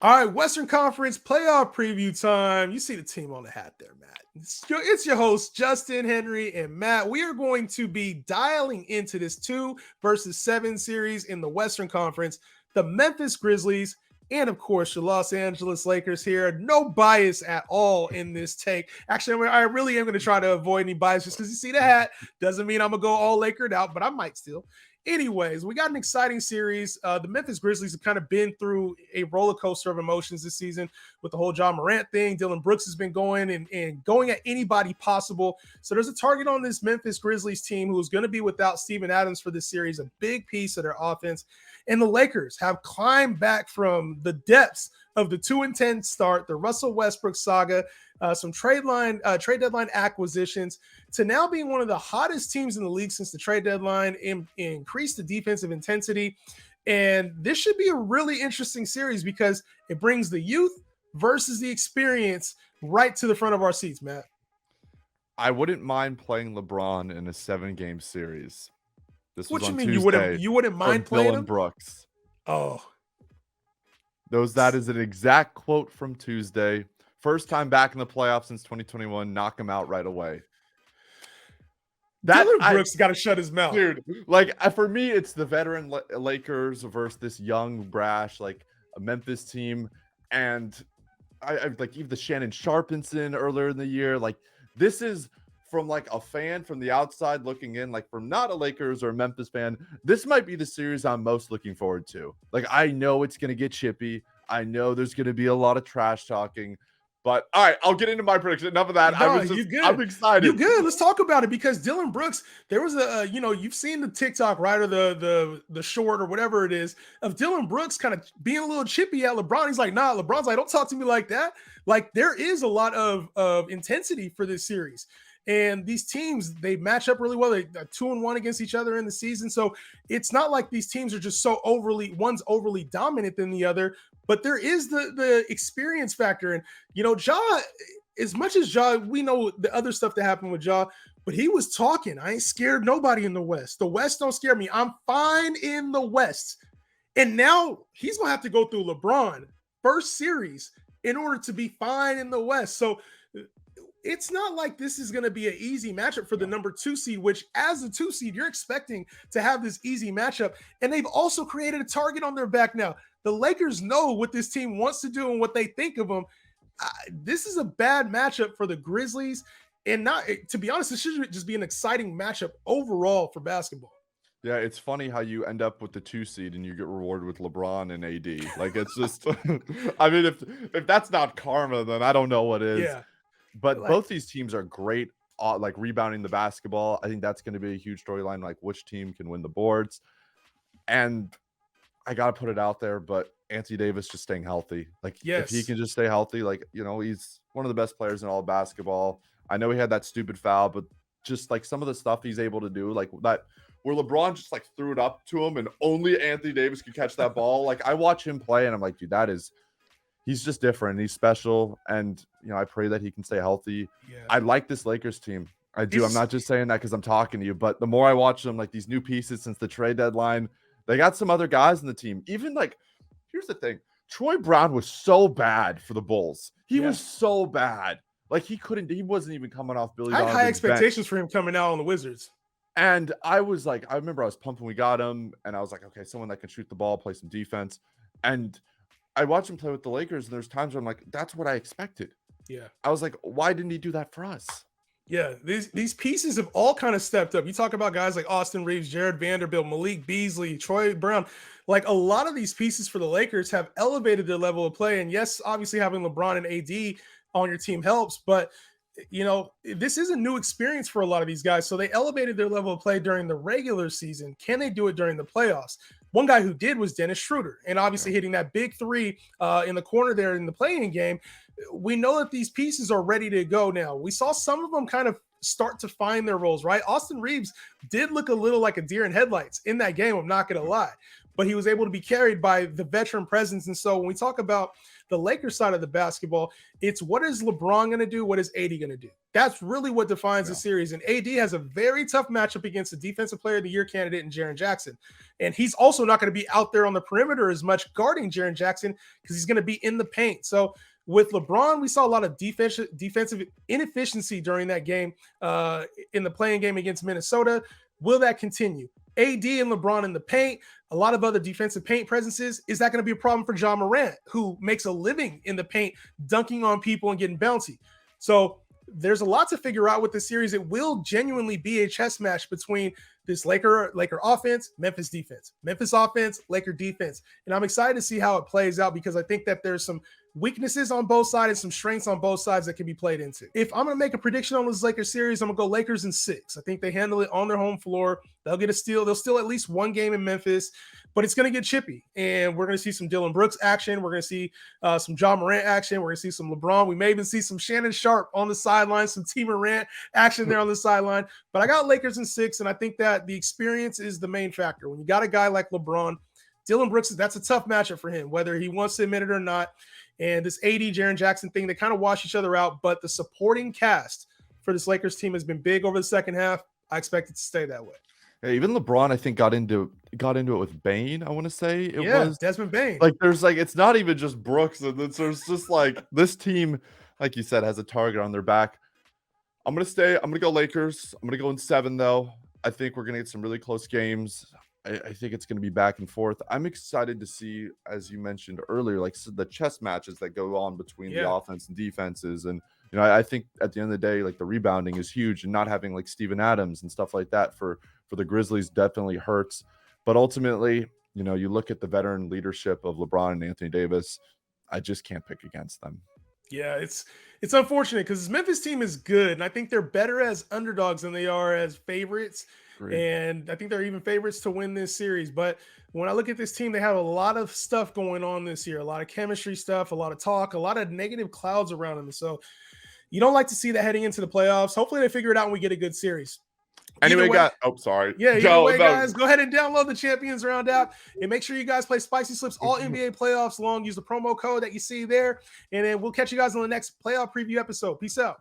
All right, Western Conference playoff preview time. You see the team on the hat there, Matt. It's your host, Justin, Henry, and Matt. We are going to be dialing into this 2-7 series in the Western Conference. The Memphis Grizzlies and, of course, the Los Angeles Lakers here. No bias at all in this take. Actually, I really am going to try to avoid any bias just because you see the hat. Doesn't mean I'm going to go all Lakered out, but I might still. Anyways, we got an exciting series. The Memphis Grizzlies have kind of been through a roller coaster of emotions this season with the whole John Morant thing. Dylan Brooks has been going and going at anybody possible. So there's a target on this Memphis Grizzlies team who is going to be without Steven Adams for this series, a big piece of their offense. And the Lakers have climbed back from the depths of the 2-10 start, the Russell Westbrook saga, some trade deadline acquisitions, to now being one of the hottest teams in the league since the trade deadline, increased the defensive intensity. And this should be a really interesting series because it brings the youth versus the experience right to the front of our seats, Matt. I wouldn't mind playing LeBron in a 7-game series. This what was you on mean Tuesday you wouldn't mind playing Dylan him? Brooks. Oh. That is an exact quote from Tuesday. First time back in the playoffs since 2021. Knock him out right away. Dylan Brooks got to shut his mouth. Dude, for me, it's the veteran Lakers versus this young, brash, a Memphis team. And I like even the Shannon Sharpenson earlier in the year. This is from a fan from the outside looking in, from not a Lakers or a Memphis fan. This might be the series I'm most looking forward to. I know it's going to get chippy. I know there's going to be a lot of trash talking. But all right, I'll get into my prediction. Enough of that. No, I'm excited. You good? Let's talk about it because Dylan Brooks. There was you've seen the TikTok, right, or the short or whatever it is of Dylan Brooks kind of being a little chippy at LeBron. He's like, nah, LeBron's like, don't talk to me like that. There is a lot of intensity for this series. And these teams, they match up really well. They 2-1 against each other in the season. So it's not like these teams are just so one's overly dominant than the other, but there is the experience factor. And, Ja, as much as Ja, we know the other stuff that happened with Ja, but he was talking. I ain't scared nobody in the West. The West don't scare me. I'm fine in the West. And now he's going to have to go through LeBron first series in order to be fine in the West. So it's not like this is going to be an easy matchup for the number 2 seed, which as a 2 seed, you're expecting to have this easy matchup. And they've also created a target on their back now. The Lakers know what this team wants to do and what they think of them. This is a bad matchup for the Grizzlies. And not, to be honest, this should just be an exciting matchup overall for basketball. Yeah, it's funny how you end up with the 2 seed and you get rewarded with LeBron and AD. It's just, I mean, if that's not karma, then I don't know what is. Yeah. But both these teams are great, rebounding the basketball. I think that's going to be a huge storyline, which team can win the boards. And I got to put it out there, but Anthony Davis just staying healthy. If he can just stay healthy, he's one of the best players in all of basketball. I know he had that stupid foul, but just some of the stuff he's able to do, that where LeBron just threw it up to him and only Anthony Davis could catch that ball. I watch him play and I'm like, dude, he's just different. He's special. And, I pray that he can stay healthy. Yeah. I like this Lakers team. I do. I'm not just saying that because I'm talking to you, but the more I watch them, these new pieces since the trade deadline, they got some other guys in the team. Even here's the thing. Troy Brown was so bad for the Bulls. He was so bad. He wasn't even coming off Billy Donovan's I had high expectations for him coming out on the Wizards. And I was I remember I was pumped when we got him and I was like, okay, someone that can shoot the ball, play some defense. And I watched him play with the Lakers, and there's times where I'm like, that's what I expected. Yeah. I was like, why didn't he do that for us? Yeah, these pieces have all kind of stepped up. You talk about guys like Austin Reeves, Jared Vanderbilt, Malik Beasley, Troy Brown. A lot of these pieces for the Lakers have elevated their level of play. And yes, obviously having LeBron and AD on your team helps, but this is a new experience for a lot of these guys. So they elevated their level of play during the regular season. Can they do it during the playoffs? One guy who did was Dennis Schroeder, and obviously hitting that big 3 in the corner there in the playing game. We know that these pieces are ready to go now. We saw some of them kind of start to find their roles, right? Austin Reeves did look a little like a deer in headlights in that game, I'm not going to lie. but he was able to be carried by the veteran presence. And so when we talk about the Lakers side of the basketball, it's what is LeBron going to do? What is AD going to do? That's really what defines the series. And AD has a very tough matchup against the Defensive Player of the Year candidate in Jaren Jackson. And he's also not going to be out there on the perimeter as much guarding Jaren Jackson because he's going to be in the paint. So with LeBron, we saw a lot of defensive inefficiency during that game in the playing game against Minnesota. Will that continue? AD and LeBron in the paint, a lot of other defensive paint presences. Is that going to be a problem for Ja Morant, who makes a living in the paint, dunking on people and getting bouncy? So there's a lot to figure out with this series. It will genuinely be a chess match between this Laker offense, Memphis defense, Memphis offense, Laker defense. And I'm excited to see how it plays out because I think that there's some weaknesses on both sides and some strengths on both sides that can be played into. If I'm going to make a prediction on this Lakers series, I'm going to go Lakers in 6. I think they handle it on their home floor. They'll get a steal. They'll steal at least one game in Memphis, but it's going to get chippy. And we're going to see some Dillon Brooks action. We're going to see some Ja Morant action. We're going to see some LeBron. We may even see some Shannon Sharp on the sideline, some T. Morant action there on the sideline. But I got Lakers in 6, and I think that the experience is the main factor. When you got a guy like LeBron, Dillon Brooks, that's a tough matchup for him, whether he wants to admit it or not. And this AD Jaren Jackson thing, they kind of wash each other out. But the supporting cast for this Lakers team has been big over the second half. I expect it to stay that way. Yeah, even LeBron, I think, got into it with Bane. I want to say it was Desmond Bane. Like there's it's not even just Brooks. There's just this team, like you said, has a target on their back. I'm gonna go Lakers. I'm gonna go in 7 though. I think we're gonna get some really close games. I think it's going to be back and forth. I'm excited to see, as you mentioned earlier, the chess matches that go on between the offense and defenses. And, I think at the end of the day, the rebounding is huge, and not having Steven Adams and stuff like that for the Grizzlies definitely hurts. But ultimately, you look at the veteran leadership of LeBron and Anthony Davis, I just can't pick against them. Yeah, it's unfortunate because this Memphis team is good, and I think they're better as underdogs than they are as favorites. And I think they're even favorites to win this series. But when I look at this team, they have a lot of stuff going on this year, a lot of chemistry stuff, a lot of talk, a lot of negative clouds around them. So you don't like to see that heading into the playoffs. Hopefully they figure it out and we get a good series. Anyway, sorry. Yeah, guys, go ahead and download the Champions Round app and make sure you guys play Spicy Slips all NBA playoffs long. Use the promo code that you see there. And then we'll catch you guys on the next playoff preview episode. Peace out.